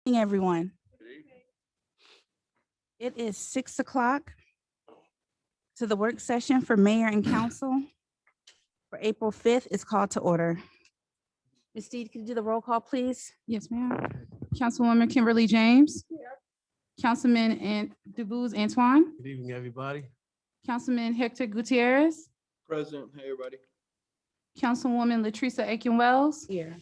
Evening, everyone. It is 6 o'clock. So the work session for mayor and council for April 5th is called to order. Ms. Deed, could you do the roll call, please? Yes, ma'am. Councilwoman Kimberly James. Councilman DeBose Antoine. Good evening, everybody. Councilman Hector Gutierrez. Present. Hey, everybody. Councilwoman Latresa Aiken Wells. Here.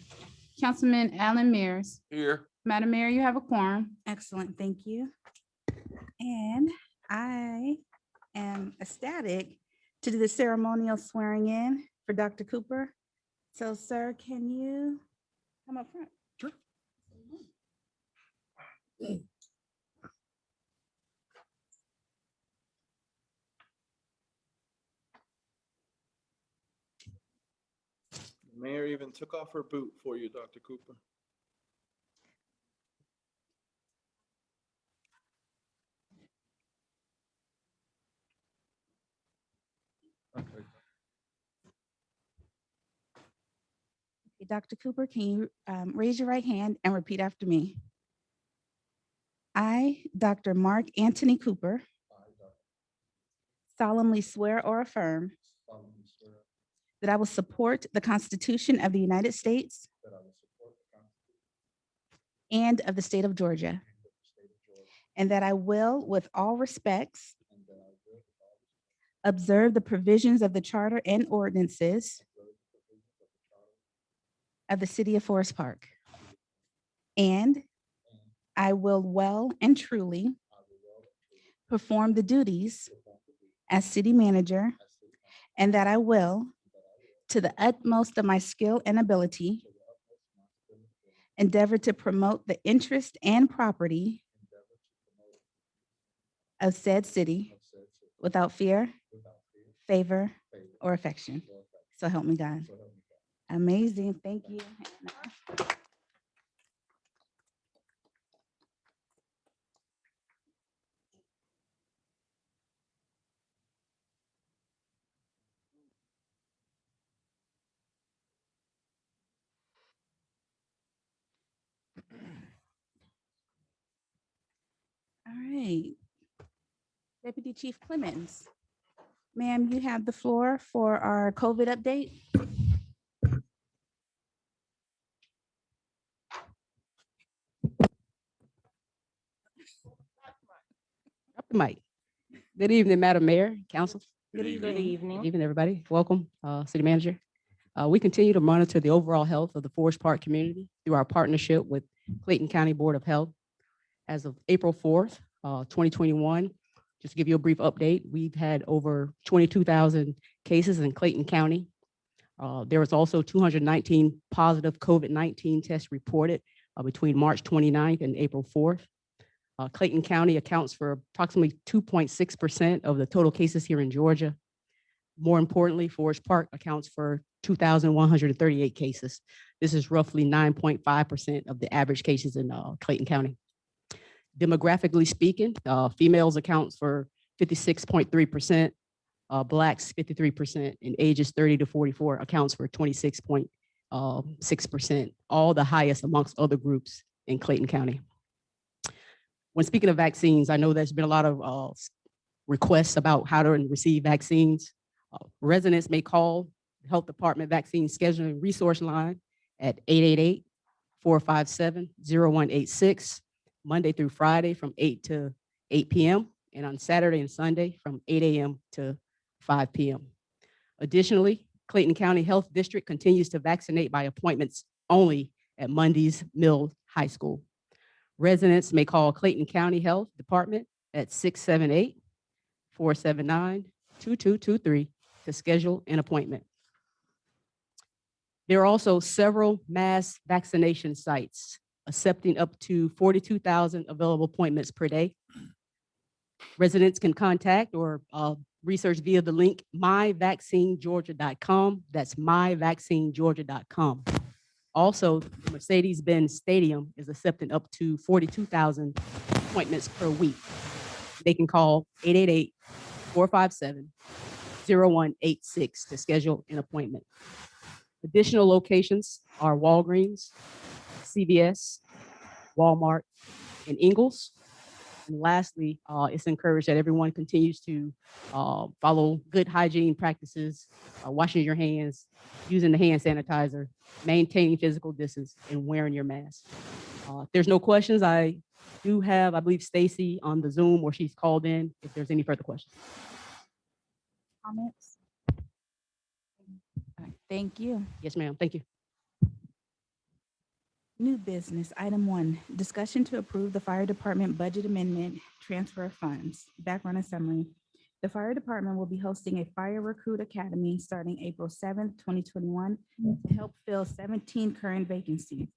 Councilman Alan Mears. Here. Madam Mayor, you have a quorum. Excellent, thank you. And I am ecstatic to do the ceremonial swearing in for Dr. Cooper. So, sir, can you come up front? Sure. The mayor even took off her boot for you, Dr. Cooper. Okay. Okay, Dr. Cooper, can you raise your right hand and repeat after me? I, Dr. Mark Anthony Cooper, solemnly swear or affirm that I will support the Constitution of the United States and of the state of Georgia, and that I will, with all respects, observe the provisions of the charter and ordinances of the city of Forest Park. And I will well and truly perform the duties as city manager, and that I will, to the utmost of my skill and ability, endeavor to promote the interest and property of said city without fear, favor, or affection. So help me God. Amazing. Thank you. All right. Deputy Chief Clemens. Ma'am, you have the floor for our COVID update. Up the mic. Good evening, Madam Mayor, Council. Good Good evening. evening, everybody. Welcome, City Manager. We continue to monitor the overall health of the Forest Park community through our partnership with Clayton County Board of Health. As of April 4th, 2021, just to give you a brief update, we've had over 22,000 cases in Clayton County. There was also 219 positive COVID-19 tests reported between March 29th and April 4th. Clayton County accounts for approximately 2.6% of the total cases here in Georgia. More importantly, Forest Park accounts for 2,138 cases. This is roughly 9.5% of the average cases in Clayton County. Demographically speaking, females accounts for 56.3%, Blacks 53%, and ages 30 to 44 accounts for 26.6%, all the highest amongst other groups in Clayton County. When speaking of vaccines, I know there's been a lot of requests about how to receive vaccines. Residents may call the Health Department Vaccine Scheduling Resource Line at 888-457-0186, Monday through Friday from 8 to 8 p.m., and on Saturday and Sunday from 8 a.m. to 5 p.m. Additionally, Clayton County Health District continues to vaccinate by appointments only at Mundy's Mill High School. Residents may call Clayton County Health Department at 678-479-2223 to schedule an appointment. There are also several mass vaccination sites accepting up to 42,000 available appointments per day. Residents can contact or research via the link myvaccinegeorgia.com. That's myvaccinegeorgia.com. Also, the Mercedes-Benz Stadium is accepting up to 42,000 appointments per week. They can call 888-457-0186 to schedule an appointment. Additional locations are Walgreens, CVS, Walmart, and Ingalls. And lastly, it's encouraged that everyone continues to follow good hygiene practices, washing your hands, using the hand sanitizer, maintaining physical distance, and wearing your mask. If there's no questions, I do have, I believe, Stacy on the Zoom, or she's called in, if there's any further questions. Comments? All right, thank you. Yes, ma'am. Thank you. New business, item 1, discussion to approve the fire department budget amendment, transfer of funds. Background and summary. The fire department will be hosting a fire recruit academy starting April 7th, 2021 to help fill 17 current vacancies.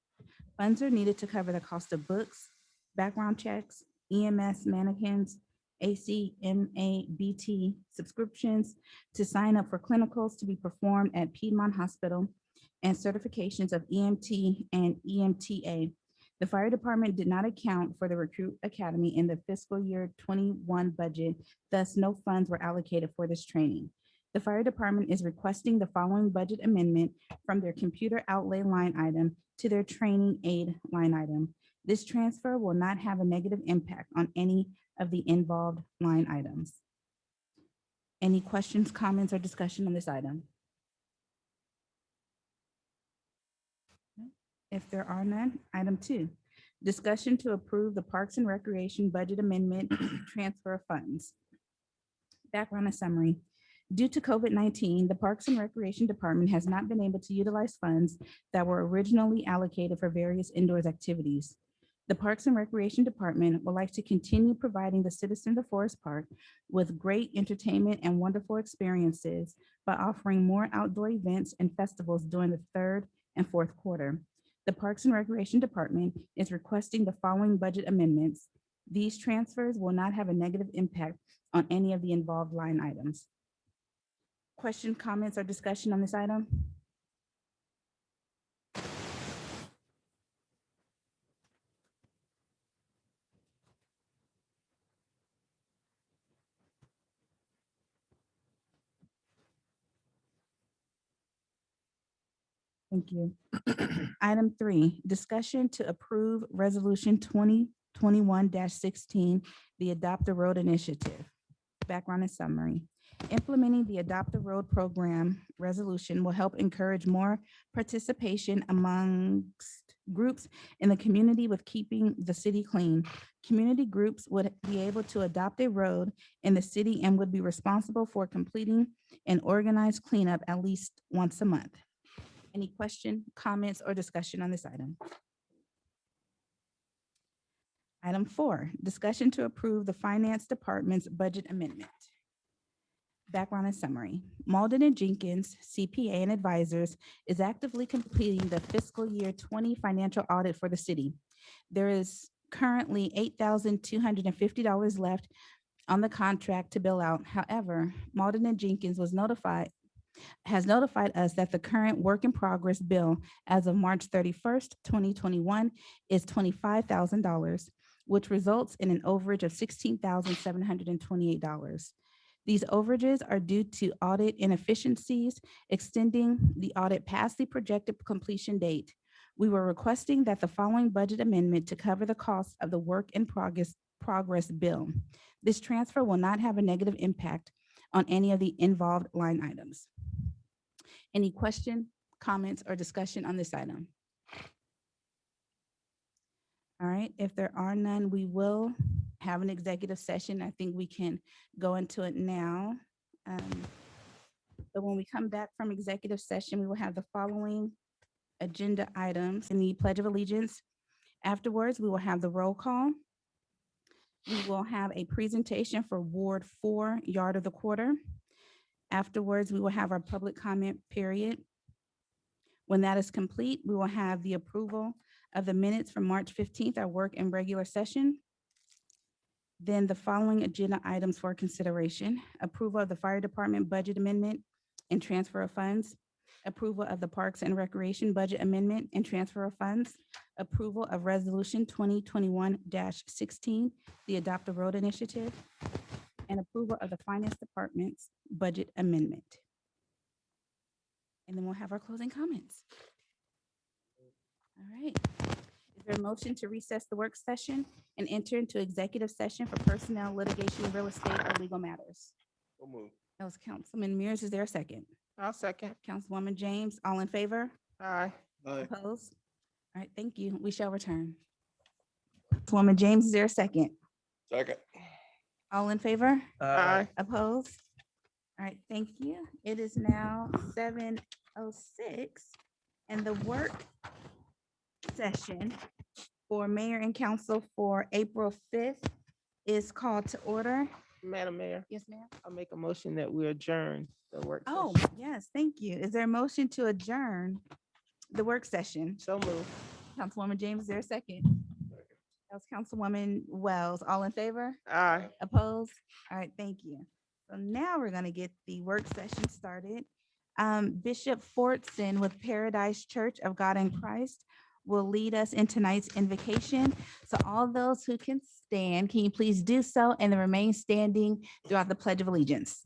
Funds are needed to cover the cost of books, background checks, EMS mannequins, ACMABT subscriptions, to sign up for clinicals to be performed at Piedmont Hospital, and certifications of EMT and EMTA. The fire department did not account for the Recruit Academy in the fiscal year 21 budget, thus no funds were allocated for this training. The fire department is requesting the following budget amendment from their computer outlay line item to their training aid line item. This transfer will not have a negative impact on any of the involved line items. Any questions, comments, or discussion on this item? If there are none, item 2, discussion to approve the Parks and Recreation budget amendment, transfer of funds. Background and summary. Due to COVID-19, the Parks and Recreation Department has not been able to utilize funds that were originally allocated for various indoors activities. The Parks and Recreation Department would like to continue providing the citizens of Forest Park with great entertainment and wonderful experiences by offering more outdoor events and festivals during the 3rd and 4th quarter. The Parks and Recreation Department is requesting the following budget amendments. These transfers will not have a negative impact on any of the involved line items. Question, comments, or discussion on this item? Thank you. Item 3, discussion to approve resolution 2021-16, the Adopt a Road Initiative. Background and summary. Implementing the Adopt a Road program resolution will help encourage more participation amongst groups in the community with keeping the city clean. Community groups would be able to adopt a road in the city and would be responsible for completing an organized cleanup at least once a month. Any question, comments, or discussion on this item? Item 4, discussion to approve the Finance Department's budget amendment. Background and summary. Malden and Jenkins, CPA and Advisors, is actively completing the fiscal year 20 financial audit for the city. There is currently $8,250 left on the contract to bill out. However, Malden and Jenkins has notified us that the current work in progress bill as of March 31st, 2021 is $25,000, which results in an overage of $16,728. These overages are due to audit inefficiencies, extending the audit past the projected completion date. We were requesting that the following budget amendment to cover the cost of the work in progress bill. This transfer will not have a negative impact on any of the involved line items. Any question, comments, or discussion on this item? All right, if there are none, we will have an executive session. I think we can go into it now. But when we come back from executive session, we will have the following agenda items in the Pledge of Allegiance. Afterwards, we will have the roll call. We will have a presentation for Ward 4, Yard of the Quarter. Afterwards, we will have our public comment period. When that is complete, we will have the approval of the minutes from March 15th, our work and regular session. Then the following agenda items for consideration: approval of the Fire Department budget amendment and transfer of funds, approval of the Parks and Recreation budget amendment and transfer of funds, approval of Resolution 2021-16, the Adopt a Road Initiative, and approval of the Finance Department's budget amendment. And then we'll have our closing comments. All right. Is Is there a motion to recess the work session and enter into executive session for personnel, litigation, real estate, or legal matters? So move. That was Councilman Mears. Is there a second? I'll second. Councilwoman James, all in favor? Aye. Aye. Opposed? All right, thank you. We shall return. Councilwoman James, is there a second? Second. All in favor? Aye. Opposed? All right, thank you. It is now 7:06, and the work session for mayor and council for April 5th is called to order. Madam Mayor, Yes, ma'am. I'll make a motion that we adjourn the work Oh, session. yes, thank you. Is there a motion to adjourn the work session? So move. Councilwoman James, is there a second? That was Councilwoman Wells. All in favor? Aye. Opposed? All right, thank you. So now we're gonna get the work session started. Bishop Fortson with Paradise Church of God in Christ will lead us in tonight's invocation. So all those who can stand, can you please do so and then remain standing throughout the Pledge of Allegiance?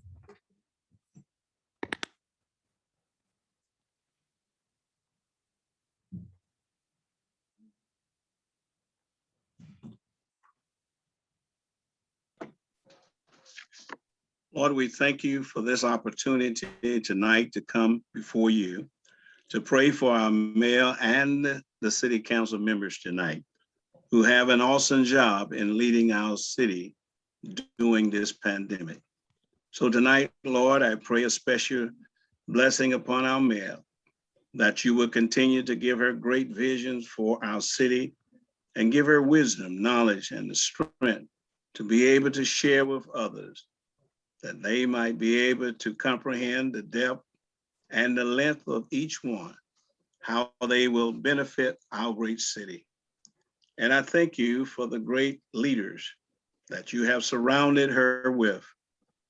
Lord, we thank you for this opportunity tonight to come before you to pray for our mayor and the city council members tonight who have an awesome job in leading our city during this pandemic. So tonight, Lord, I pray a special blessing upon our mayor, that you will continue to give her great visions for our city and give her wisdom, knowledge, and the strength to be able to share with others, that they might be able to comprehend the depth and the length of each one, how they will benefit our great city. And I thank you for the great leaders that you have surrounded her with,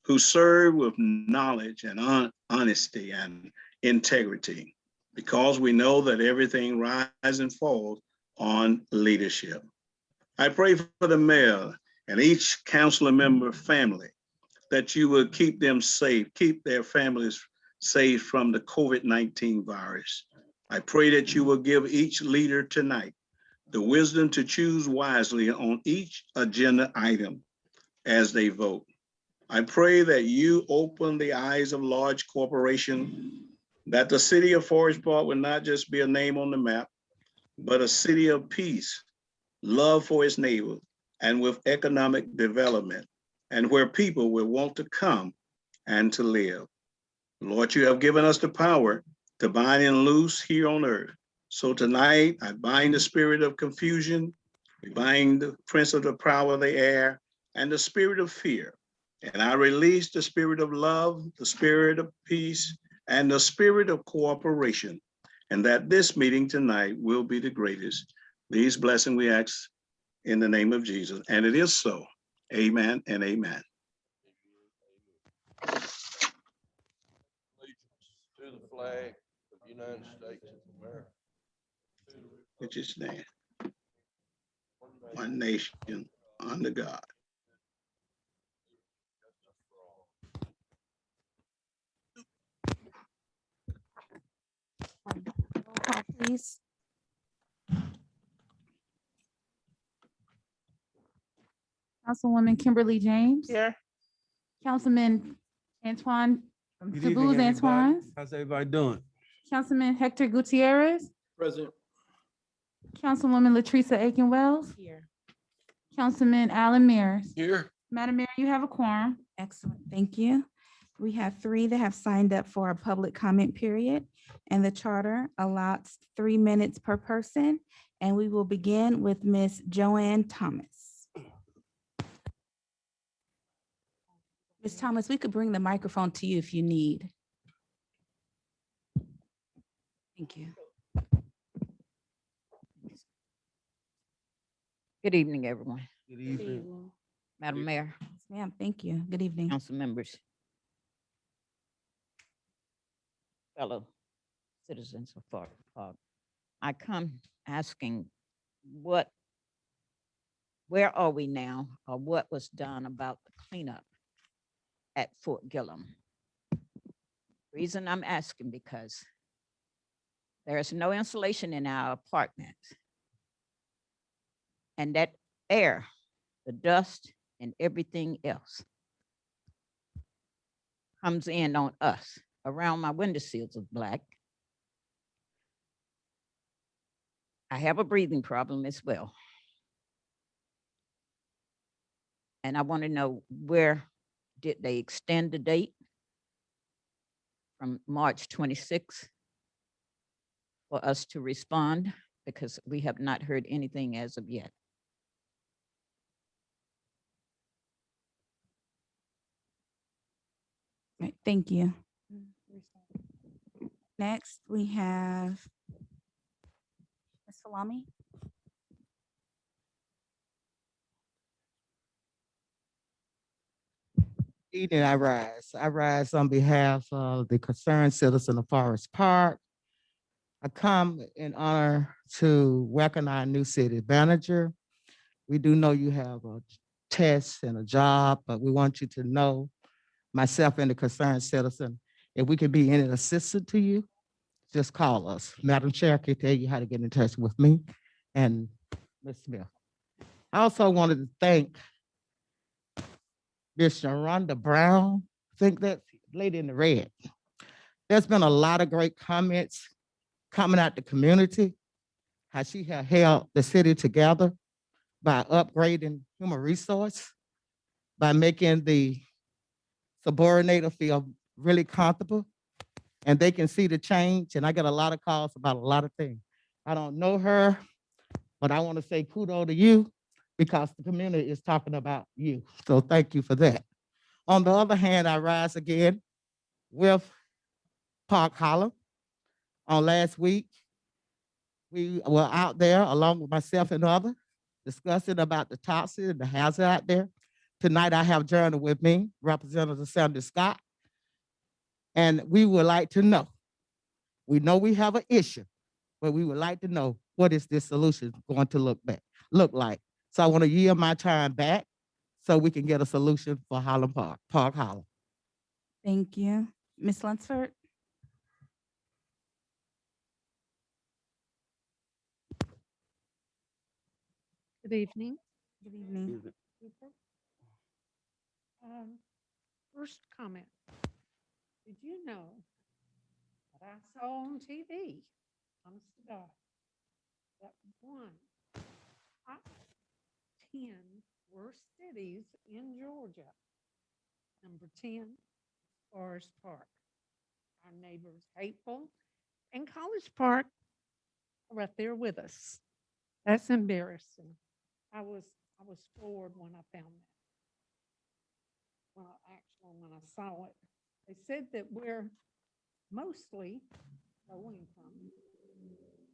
who serve with knowledge and honesty and integrity, because we know that everything rises and falls on leadership. I pray for the mayor and each council member family, that you will keep them safe, keep their families safe from the COVID-19 virus. I pray that you will give each leader tonight the wisdom to choose wisely on each agenda item as they vote. I pray that you open the eyes of large corporations, that the city of Forest Park will not just be a name on the map, but a city of peace, love for its neighbors, and with economic development, and where people will want to come and to live. Lord, you have given us the power to bind and loose here on earth. So tonight, I bind the spirit of confusion, we bind the prince of the power of the air, and the spirit of fear. And I release the spirit of love, the spirit of peace, and the spirit of cooperation. And that this meeting tonight will be the greatest. These blessings we ask in the name of Jesus. And it is so. Amen and amen. Allegiance to the flag of the United States of America. Which is stand, one nation, under God. Roll call, please. Councilwoman Kimberly James. Here. Councilman Antoine, Good Tabooz evening, everybody. Antoine. How's everybody doing? Councilman Hector Gutierrez. Present. Councilwoman Latrice Aiken Wells. Here. Councilman Alan Mears. Here. Madam Mayor, you have a quorum. Excellent, thank you. We have 3 that have signed up for a public comment period, and the charter allots 3 minutes per person. And we will begin with Ms. Joanne Thomas. Ms. Thomas, we could bring the microphone to you if you need. Thank you. Good evening, everyone. Good evening. Madam Mayor, Yes, ma'am, thank you. Good evening. council members, fellow citizens of Forest Park. I come asking where are we now, or what was done about the cleanup at Fort Gillum? Reason I'm asking because there is no insulation in our apartments. And that air, the dust and everything else comes in on us. Around my windowsills is black. I have a breathing problem as well. And I want to know, where did they extend the date from March 26th for us to respond? Because we have not heard anything as of yet. Right, thank you. Next, we have Ms. Salami. Evening, I rise. I rise on behalf of the concerned citizen of Forest Park. I come in honor to welcome our new city manager. We do know you have a test and a job, but we want you to know, myself and the concerned citizen, if we can be any assistance to you, just call us. Madam Chair can tell you how to get in touch with me and Ms. Smith. I also wanted to thank Ms. Sharonda Brown, I think that lady in the red. There's been a lot of great comments coming out the community, how she has held the city together by upgrading human resource, by making the subordinator feel really comfortable, and they can see the change. And I get a lot of calls about a lot of things. I don't know her, but I want to say kudos to you because the community is talking about you. So thank you for that. On the other hand, I rise again with Park Hollow. On last week, we were out there along with myself and others discussing about the toxins and the hazard out there. Tonight, I have Journal with me, Representative Sandra Scott. And we would like to know, we know we have an issue, but we would like to know, what is this solution going to look like? So I want to yield my time back so we can get a solution for Highland Park, Park Hollow. Thank you. Ms. Lunsford. Good evening. Good evening. People. First comment. Did you know what I saw on TV, honest to God, that one top 10 worst cities in Georgia, number 10, Forest Park. Our neighbors hateful, and College Park are right there with us. That's embarrassing. I was floored when I found that. Well, actually, when I saw it, they said that we're mostly low income,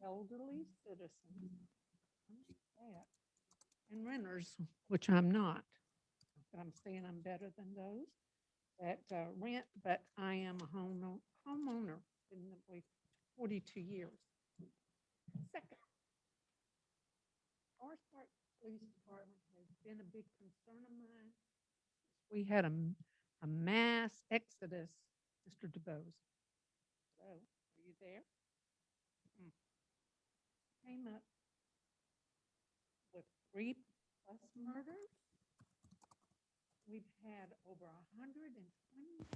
elderly citizens, and renters, which I'm not. But I'm saying I'm better than those that rent, but I am a homeowner, been that way 42 years. Second, Forest Park Police Department has been a big concern of mine. We had a mass exodus, Mr. DeBose. Hello, are you there? Came up with 3+ murders. We've had over 120 years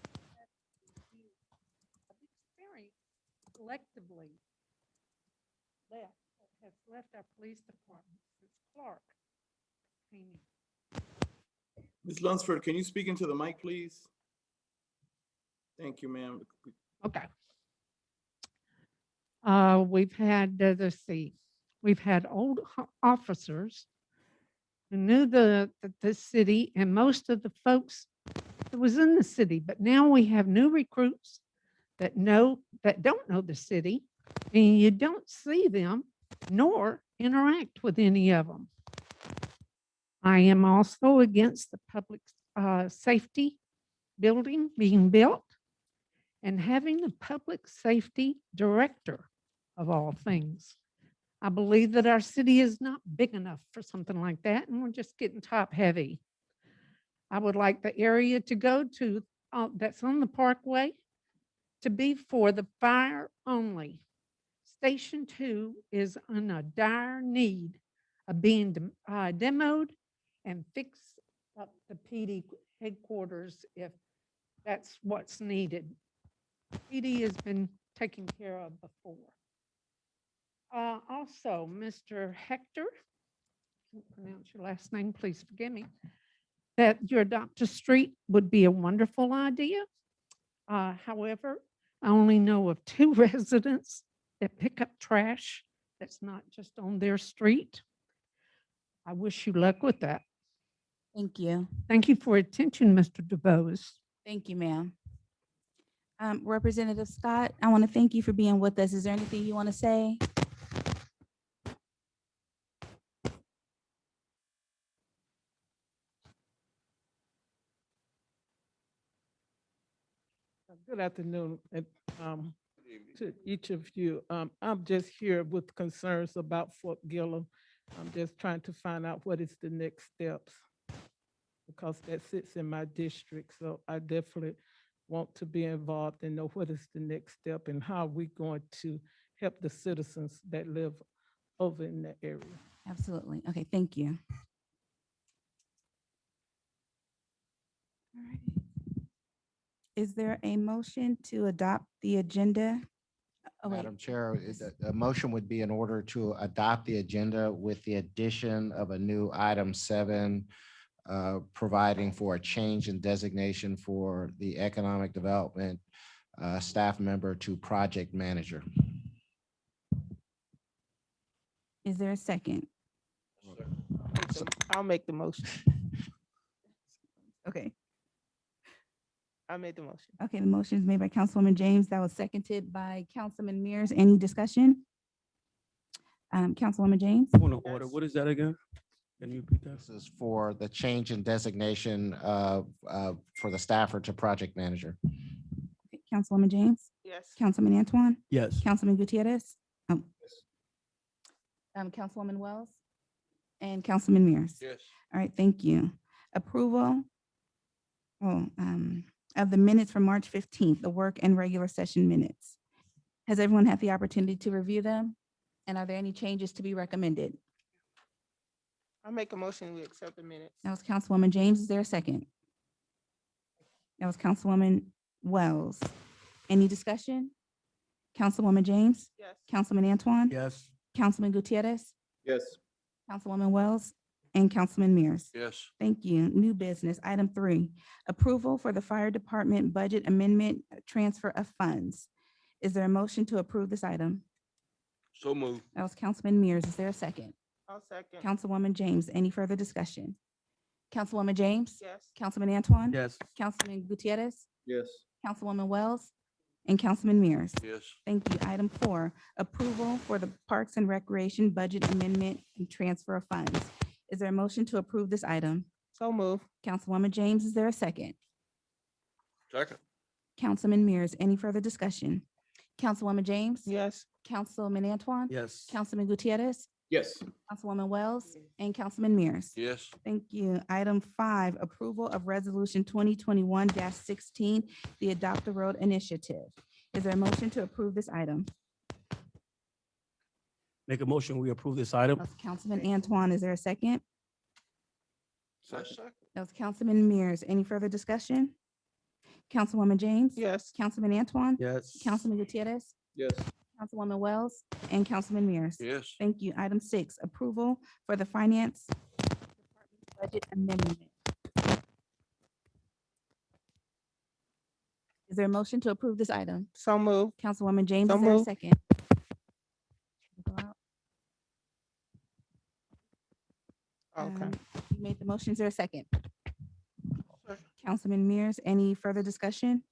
of experience collectively that has left our police department since Clark came in. Ms. Lunsford, can you speak into the mic, please? Thank you, ma'am. Okay. We've had, let's see, we've had old officers who knew the city and most of the folks that was in the city, but now we have new recruits that don't know the city, and you don't see them nor interact with any of them. I am also against the public safety building being built and having the public safety director of all things. I believe that our city is not big enough for something like that, and we're just getting top heavy. I would like the area to go to that's on the Parkway to be for the fire only. Station 2 is in a dire need being demoed and fix up the PD headquarters if that's what's needed. PD has been taken care of before. Also, Mr. Hector, can't pronounce your last name, please forgive me, that your Dr. Street would be a wonderful idea. However, I only know of 2 residents that pick up trash that's not just on their street. I wish you luck with that. Thank you. Thank you for your attention, Mr. DeVos. Thank you, ma'am. Representative Scott, I want to thank you for being with us. Is there anything you want to say? Good afternoon, and, to each of you. I'm just here with concerns about Fort Gillum. I'm just trying to find out what is the next steps, because that sits in my district, so I definitely want to be involved and know what is the next step and how we're going to help the citizens that live over in that area. Absolutely. Okay, thank you. All right. Is there a motion to adopt the agenda? Oh, wait. Madam Chair, Yes. a motion would be in order to adopt the agenda with the addition of a new item 7, providing for a change in designation for the economic development staff member to project manager. Is there a second? I'll make the motion. Okay. I made the motion. Okay, the motion is made by Councilwoman James. That was seconded by Councilman Mears. Any discussion? Councilwoman James? Point of order, what is that again? Can you repeat that? This is for the change in designation for the staffer to project manager. Okay, Councilwoman James? Yes. Councilman Antoine? Yes. Councilman Gutierrez? Oh. Councilwoman Wells? And Councilman Mears? Yes. All right, thank you. Approval of the minutes from March 15th, the work and regular session minutes. Has everyone had the opportunity to review them? And are there any changes to be recommended? I'll make a motion, we accept the minutes. That was Councilwoman James. Is there a second? That was Councilwoman Wells. Any discussion? Councilwoman James? Yes. Councilman Antoine? Yes. Councilman Gutierrez? Yes. Councilwoman Wells? And Councilman Mears? Yes. Thank you. New business, item 3, approval for the fire department budget amendment, transfer of funds. Is there a motion to approve this item? So move. That was Councilman Mears. Is there a second? I'll second. Councilwoman James, any further discussion? Councilwoman James? Yes. Councilman Antoine? Yes. Councilman Gutierrez? Yes. Councilwoman Wells? And Councilman Mears? Yes. Thank you. Item 4, approval for the Parks and Recreation budget amendment and transfer of funds. Is there a motion to approve this item? So move. Councilwoman James, is there a second? Second. Councilman Mears, any further discussion? Councilwoman James? Yes. Councilman Antoine? Yes. Councilman Gutierrez? Yes. Councilwoman Wells? And Councilman Mears? Yes. Thank you. Item 5, approval of resolution 2021-16, the Adopt a Road Initiative. Is there a motion to approve this item? Make a motion, we approve this item. That was Councilman Antoine, is there a second? Second. That was Councilman Mears. Any further discussion? Councilwoman James? Yes. Councilman Antoine? Yes. Councilman Gutierrez? Yes. Councilwoman Wells? And Councilman Mears? Yes. Thank you. Item 6, approval for the Finance Department Budget Amendment. Is there a motion to approve this item? So move. Councilwoman James, So is there a moved. second? Go out. Okay. You made the motion. Is there a second? Councilman Mears, any further discussion?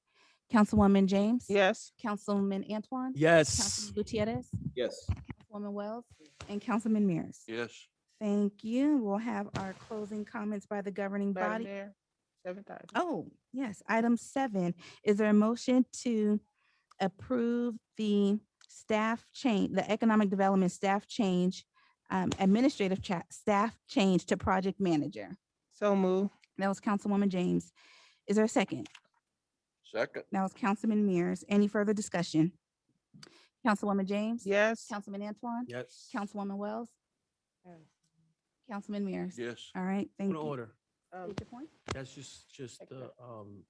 Councilwoman James? Yes. Councilman Antoine? Yes. Councilman Gutierrez? Yes. Councilwoman Wells? And Councilman Mears? Yes. Thank you. We'll have our closing comments by the governing Madam body. Mayor, 7:30. Oh, yes. Item 7, is there a motion to approve the staff change, the economic development staff change, administrative staff change to project manager? So move. That was Councilwoman James. Is there a second? Second. That was Councilman Mears. Any further discussion? Councilwoman James? Yes. Councilman Antoine? Yes. Councilwoman Wells? Councilman Mears. Yes. All right, thank Point of you. order. State your point. That's just the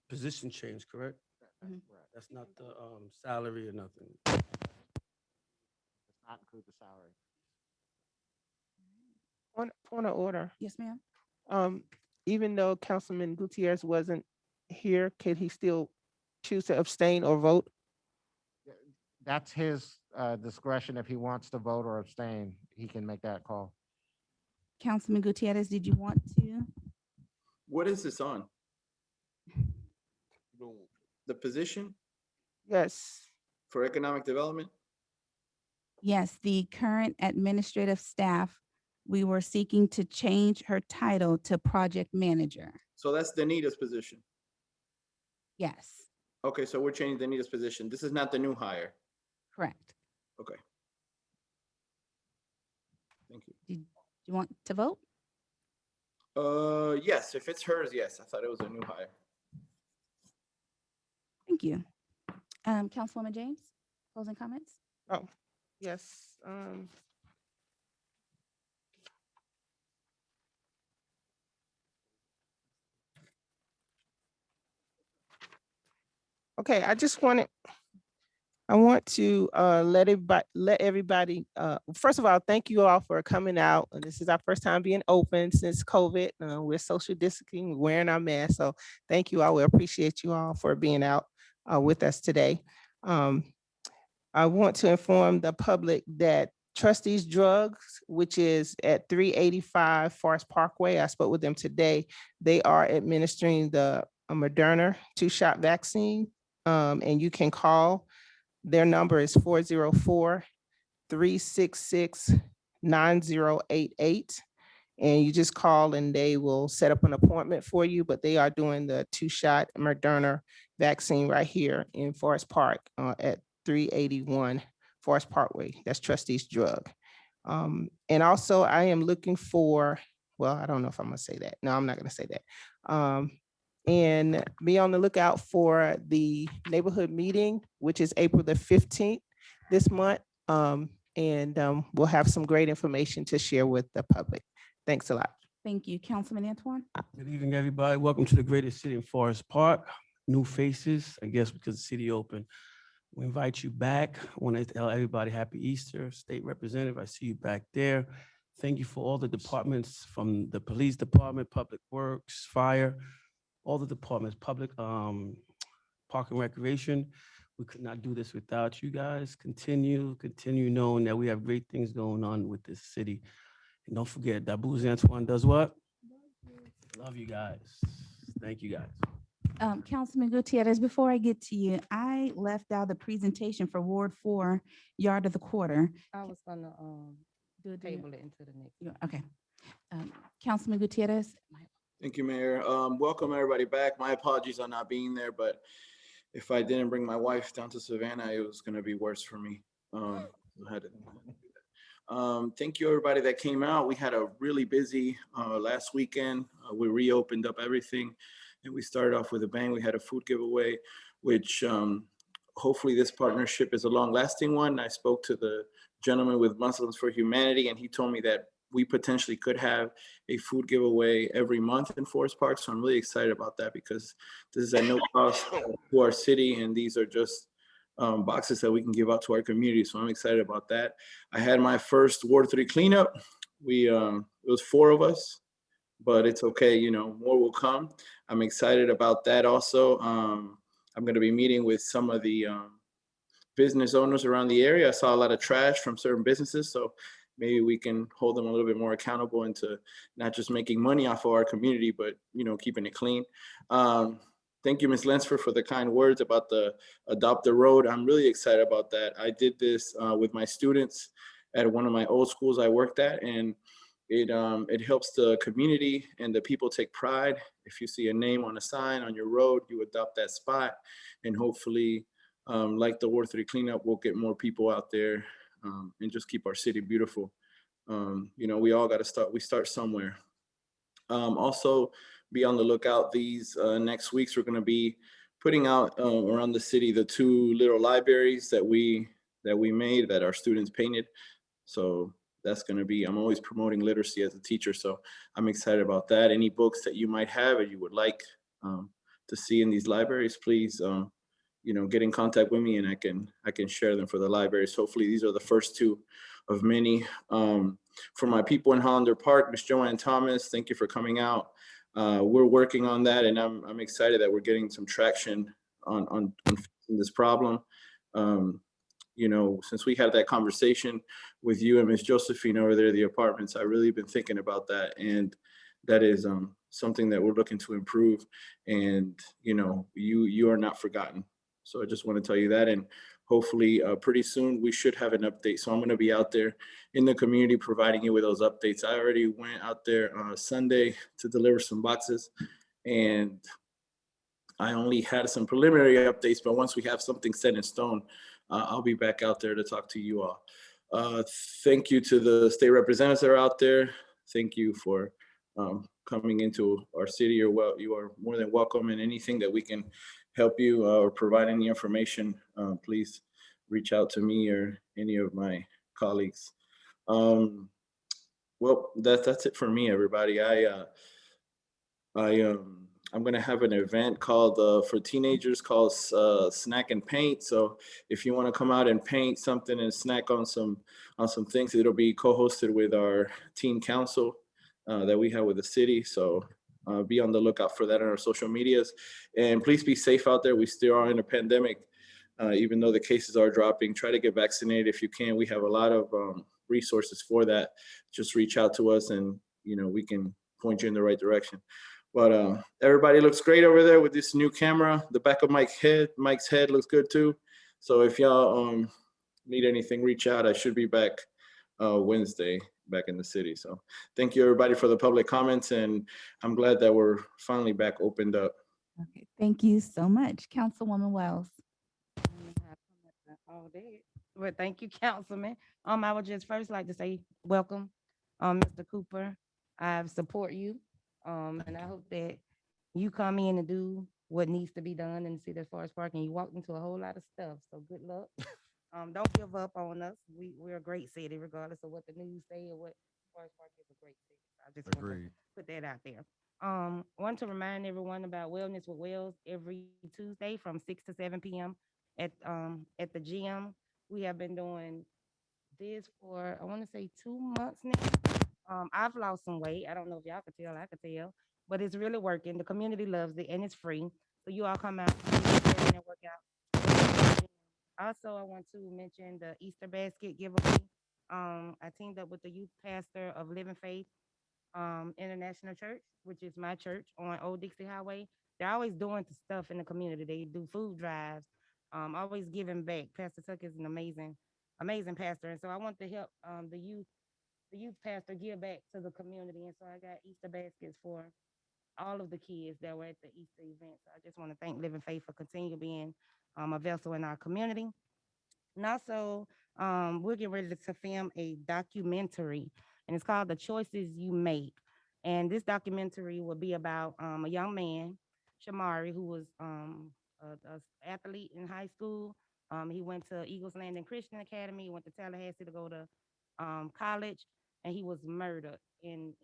position change, correct? Mhm. That's not the salary or nothing. Does not include the salary. Point of order. Yes, ma'am. Even though Councilman Gutierrez wasn't here, can he still choose to abstain or vote? That's his discretion. If he wants to vote or abstain, he can make that call. Councilman Gutierrez, did you want to? What is this on? The position Yes. for economic development? Yes, the current administrative staff, we were seeking to change her title to project manager. So that's Danita's position. Yes, Okay, so we're changing Danita's position. This is not the new hire. correct. Okay. Thank you. Do you want to vote? Yes, if it's hers, yes. I thought it was a new hire. Thank you. Councilwoman James, closing comments? Oh, yes. Okay, I want to let everybody, first of all, thank you all for coming out. And this is our first time being open since COVID. We're social distancing, wearing our masks. So thank you all. We appreciate you all for being out with us today. I want to inform the public that Trustees Drugs, which is at 385 Forest Parkway, I spoke with them today. They are administering the Moderna 2-shot vaccine. And you can call. Their number is 404-366-9088. And you just call and they will set up an appointment for you, but they are doing the 2-shot Moderna vaccine right here in Forest Park at 381 Forest Parkway. That's Trustees Drug. And also I am looking for, well, I don't know if I'm gonna say that. No, I'm not gonna say that. And be on the lookout for the neighborhood meeting, which is April the 15th this month. We'll have some great information to share with the public. Thanks a lot. Thank you. Councilman Antoine? Good evening, everybody. Welcome to the greatest city in Forest Park. New faces, I guess, because the city open. We invite you back. I want to tell everybody happy Easter. State Representative, I see you back there. Thank you for all the departments, from the police department, public works, fire, all the departments, public, park and recreation. We could not do this without you guys. Continue knowing that we have great things going on with this city. And don't forget that Booz Antoine does what? Love you guys. Thank you guys. Councilman Gutierrez, before I get to you, I left out the presentation for Ward 4, Yard of the Quarter. I was gonna Do it, table it into the next. Okay. Councilman Gutierrez? Thank you, Mayor. Welcome everybody back. My apologies on not being there, but if I didn't bring my wife down to Savannah, it was gonna be worse for me. I had to do that. Thank you, everybody that came out. We had a really busy last weekend. We reopened up everything and we started off with a bang. We had a food giveaway, which hopefully this partnership is a long-lasting one. I spoke to the gentleman with Muslims for Humanity, and he told me that we potentially could have a food giveaway every month in Forest Park. So I'm really excited about that because this is at no cost to our city. And these are just boxes that we can give out to our community. So I'm excited about that. I had my first Ward 3 cleanup. It was 4 of us, but it's okay. You know, more will come. I'm excited about that also. I'm going to be meeting with some of the business owners around the area. I saw a lot of trash from certain businesses. So maybe we can hold them a little bit more accountable into not just making money off of our community, but, you know, keeping it clean. Thank you, Ms. Lensford, for the kind words about the Adopt the Road. I'm really excited about that. I did this with my students at one of my old schools I worked at, and it helps the community and the people take pride. If you see a name on a sign on your road, you adopt that spot, and hopefully, like the Ward 3 cleanup, we'll get more people out there and just keep our city beautiful. You know, we all got to start somewhere. Also, be on the lookout. These next weeks, we're going to be putting out around the city the 2 little libraries that we made, that our students painted. So that's going to be, I'm always promoting literacy as a teacher. So I'm excited about that. Any books that you might have or you would like to see in these libraries, please, get in contact with me and I can share them for the libraries. Hopefully these are the first two of many. For my people in Hollander Park, Ms. Joanne Thomas, thank you for coming out. We're working on that, and I'm excited that we're getting some traction on this problem. Since we had that conversation with you and Ms. Josephine over there, the apartments, I really been thinking about that, and that is something that we're looking to improve. And you are not forgotten. So I just want to tell you that, and hopefully pretty soon we should have an update. So I'm going to be out there in the community providing you with those updates. I already went out there Sunday to deliver some boxes, and I only had some preliminary updates, but once we have something set in stone, I'll be back out there to talk to you all. Thank you to the state representatives that are out there. Thank you for coming into our city. You are more than welcome, and anything that we can help you or provide any information, please reach out to me or any of my colleagues. Well, that's it for me, everybody. I'm gonna have an event called for teenagers called Snack and Paint. So if you want to come out and paint something and snack on some things, it'll be co-hosted with our teen council that we have with the city. So be on the lookout for that on our social medias, and please be safe out there. We still are in a pandemic, even though the cases are dropping. Try to get vaccinated if you can. We have a lot of resources for that. Just reach out to us, and we can point you in the right direction. But everybody looks great over there with this new camera. The back of Mike's head looks good too. So if y'all need anything, reach out. I should be back Wednesday back in the city. So thank you everybody for the public comments, and I'm glad that we're finally back opened up. Okay, thank you so much. Councilwoman Wells. All day. Well, thank you, Councilman. I would just first like to say welcome, Mr. Cooper. I support you, and I hope that you come in and do what needs to be done in the city of Forest Park, and you walked into a whole lot of stuff. So good luck. Don't give up on us. We're a great city, regardless of what the news say or what. Forest Park is a great city. I just want to put that out there. Want to remind everyone about Wellness with Wells every Tuesday from 6 to 7 p.m. at the gym. We have been doing this for, I want to say, 2 months now. I've lost some weight. I don't know if y'all could tell, I could tell, but it's really working. The community loves it, and it's free. So you all come out and work out. Also, I want to mention the Easter basket giveaway. I teamed up with the youth pastor of Living Faith International Church, which is my church on Old Dixie Highway. They're always doing stuff in the community. They do food drives, always giving back. Pastor Tuck is an amazing pastor, and so I want to help the youth pastor give back to the community. And so I got Easter baskets for all of the kids that were at the Easter event. So I just want to thank Living Faith for continuing being a vessel in our community. And also, we're getting ready to film a documentary, and it's called The Choices You Make. And this documentary will be about a young man, Shamari, who was an athlete in high school. He went to Eagles Landing Christian Academy. He went to Tallahassee to go to college, and he was murdered in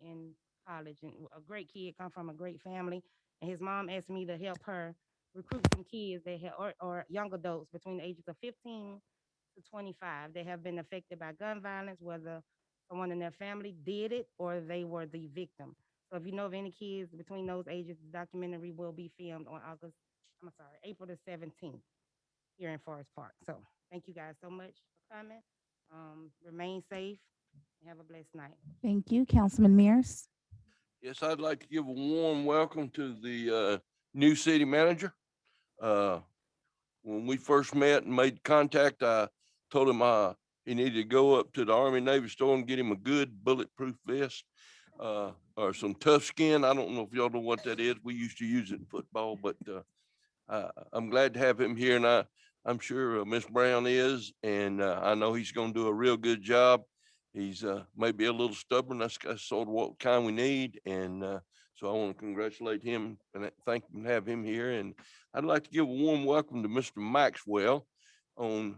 college. And a great kid, come from a great family. And his mom asked me to help her recruit some kids that have, or young adults between the ages of 15 to 25 that have been affected by gun violence, whether someone in their family did it or they were the victim. So if you know of any kids between those ages, the documentary will be filmed on April the 17th here in Forest Park. So thank you guys so much for coming. Remain safe and have a blessed night. Thank you, Councilman Mears. Yes, I'd like to give a warm welcome to the new city manager. When we first met and made contact, I told him he needed to go up to the Army Navy store and get him a good bulletproof vest or some tough skin. I don't know if y'all know what that is. We used to use it in football, but I'm glad to have him here, and I'm sure Miss Brown is, and I know he's going to do a real good job. He's maybe a little stubborn. That's sort of what kind we need, and so I want to congratulate him and thank him and have him here. And I'd like to give a warm welcome to Mr. Maxwell on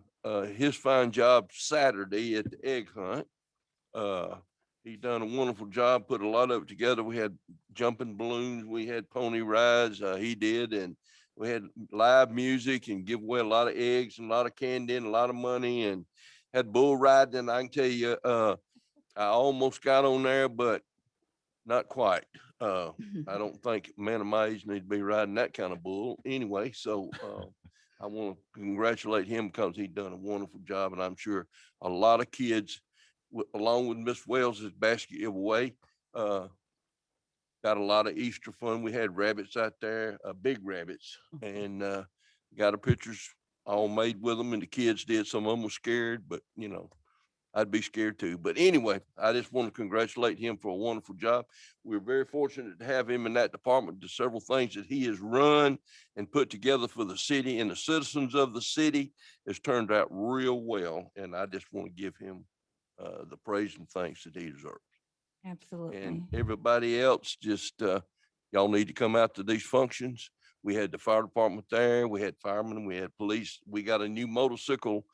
his fine job Saturday at the egg hunt. He's done a wonderful job, put a lot of it together. We had jumping balloons, we had pony rides, he did, and we had live music and give away a lot of eggs and a lot of candy and a lot of money, and had bull riding. And I can tell you, I almost got on there, but not quite. I don't think a man of my age need to be riding that kind of bull anyway. So I want to congratulate him because he's done a wonderful job, and I'm sure a lot of kids, along with Miss Wells's basket giveaway, got a lot of Easter fun. We had rabbits out there, big rabbits, and got our pictures all made with them, and the kids did. Some of them were scared, but you know, I'd be scared too. But anyway, I just want to congratulate him for a wonderful job. We're very fortunate to have him in that department. The several things that he has run and put together for the city and the citizens of the city has turned out real well. And I just want to give him the praise and thanks that he deserves. Absolutely. And everybody else, just y'all need to come out to these functions. We had the fire department there, we had firemen, we had police. We got a new motorcycle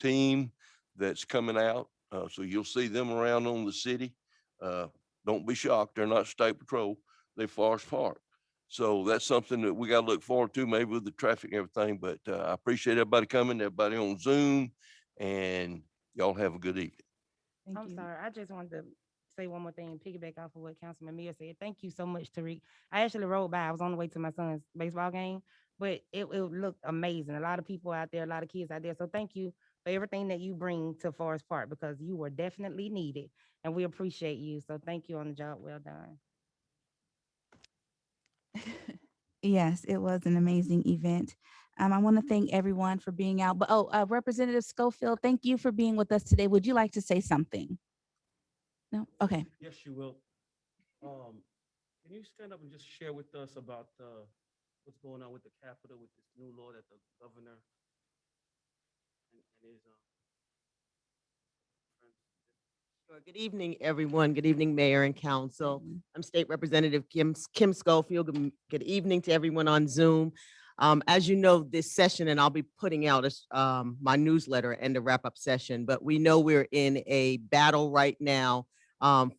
team that's coming out. So you'll see them around on the city. Don't be shocked, they're not state patrol, they're Forest Park. So that's something that we got to look forward to, maybe with the traffic and everything. But I appreciate everybody coming, everybody on Zoom, and y'all have a good evening. I'm sorry, I just wanted to say one more thing, piggyback off of what Councilman Mears said. Thank you so much, Tariq. I actually rode by, I was on the way to my son's baseball game, but it looked amazing. A lot of people out there, a lot of kids out there. So thank you for everything that you bring to Forest Park, because you were definitely needed and we appreciate you. So thank you on the job. Well done. Yes, it was an amazing event. I want to thank everyone for being out. But Representative Schofield, thank you for being with us today. Would you like to say something? No? Okay. Yes, you will. Can you stand up and just share with us about what's going on with the Capitol, with this new law that the governor and his Sure. Good evening, everyone. Good evening, Mayor and Council. I'm State Representative Kim Schofield. Good evening to everyone on Zoom. As you know, this session, and I'll be putting out my newsletter and the wrap-up session, but we know we're in a battle right now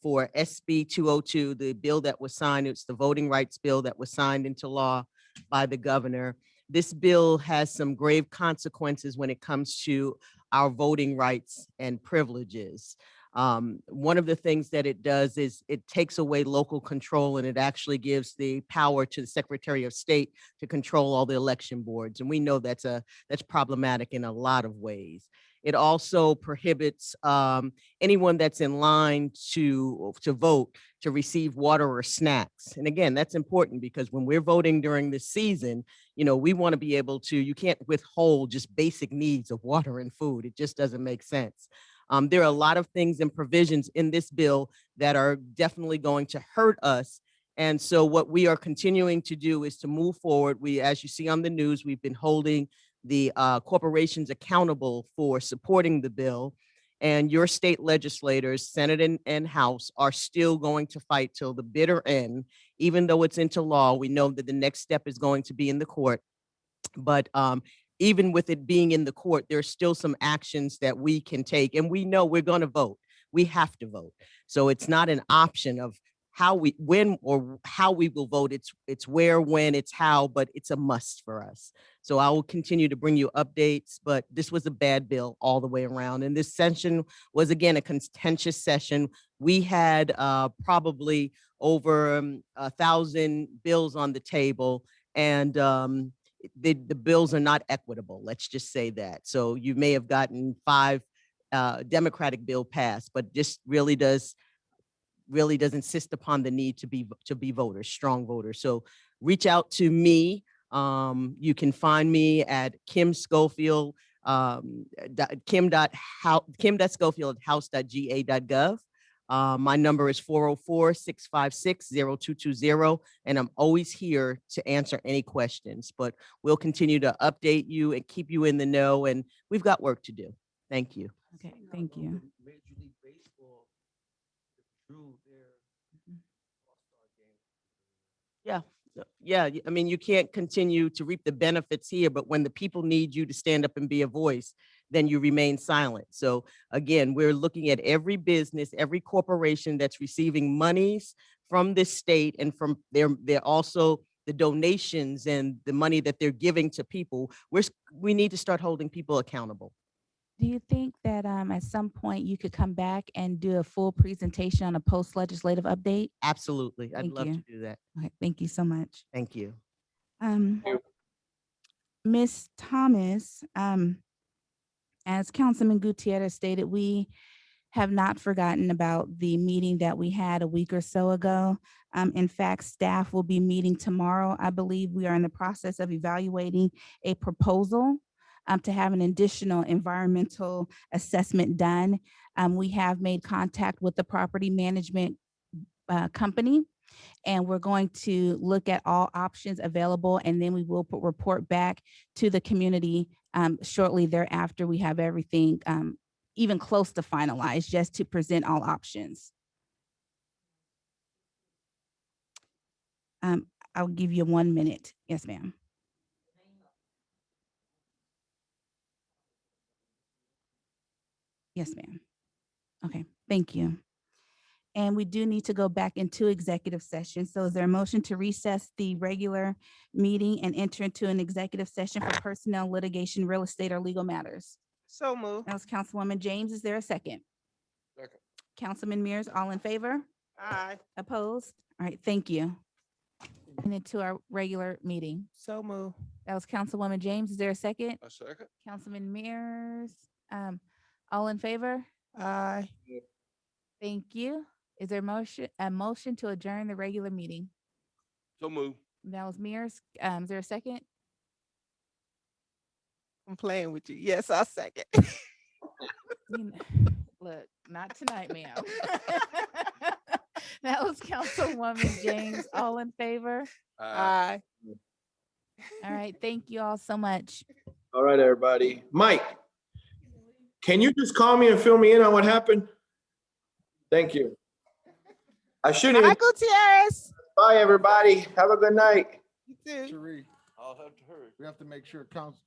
for SB 202, the bill that was signed. It's the voting rights bill that was signed into law by the governor. This bill has some grave consequences when it comes to our voting rights and privileges. One of the things that it does is it takes away local control, and it actually gives the power to the Secretary of State to control all the election boards. And we know that's problematic in a lot of ways. It also prohibits anyone that's in line to vote to receive water or snacks. And again, that's important because when we're voting during this season, you know, we want to be able to, you can't withhold just basic needs of water and food. It just doesn't make sense. There are a lot of things and provisions in this bill that are definitely going to hurt us. And so what we are continuing to do is to move forward. We, as you see on the news, we've been holding the corporations accountable for supporting the bill. And your state legislators, Senate and House, are still going to fight till the bitter end. Even though it's into law, we know that the next step is going to be in the court. But even with it being in the court, there's still some actions that we can take. And we know we're going to vote. We have to vote. So it's not an option of how we, when or how we will vote. It's where, when, it's how, but it's a must for us. So I will continue to bring you updates, but this was a bad bill all the way around. And this session was, again, a contentious session. We had probably over 1,000 bills on the table, and the bills are not equitable. Let's just say that. So you may have gotten 5 Democratic bill passed, but this really does insist upon the need to be voters, strong voters. So reach out to me. You can find me at Kim Schofield, kim.schofield@house.ga.gov. My number is 404-656-0220, and I'm always here to answer any questions, but we'll continue to update you and keep you in the know, and we've got work to do. Thank you. Okay, thank you. Major League Baseball drew their All-Star game. Yeah. I mean, you can't continue to reap the benefits here, but when the people need you to stand up and be a voice, then you remain silent. So again, we're looking at every business, every corporation that's receiving monies from this state and from they're also the donations and the money that they're giving to people. We need to start holding people accountable. Do you think that at some point you could come back and do a full presentation on a post-legislative update? Absolutely. I'd Thank love you. to do that. Okay, thank you so much. Thank you. Ms. Thomas, as Councilman Gutierrez stated, we have not forgotten about the meeting that we had a week or so ago. In fact, staff will be meeting tomorrow. I believe we are in the process of evaluating a proposal to have an additional environmental assessment done. We have made contact with the property management company, and we're going to look at all options available, and then we will report back to the community shortly thereafter. We have everything even close to finalized, just to present all options. I'll give you 1 minute. Yes, ma'am. Yes, ma'am. Okay, thank you. And we do need to go back into executive session. So is there a motion to recess the regular meeting and enter into an executive session for personnel, litigation, real estate, or legal matters? So moved. That was Councilwoman James. Is there a second? Second. Councilman Mears, all in favor? Aye. Opposed? All right, thank you. And into our regular meeting. So moved. That was Councilwoman James. Is there a second? A second. Councilman Mears, all in favor? Aye. Thank you. Is there a motion to adjourn the regular meeting? So move. That was Mears. Is there a second? I'm playing with you. Yes, I'll second. Look, not tonight, ma'am. That was Councilwoman James. All in favor? Aye. All right. Thank you all so much. All right, everybody. Mike, can you just call me and fill me in on what happened? Thank you. I shouldn't Bye, even. Gutierrez. Bye, everybody. Have a good night. You too. Sheree, I'll have to hurry. we have to make sure council,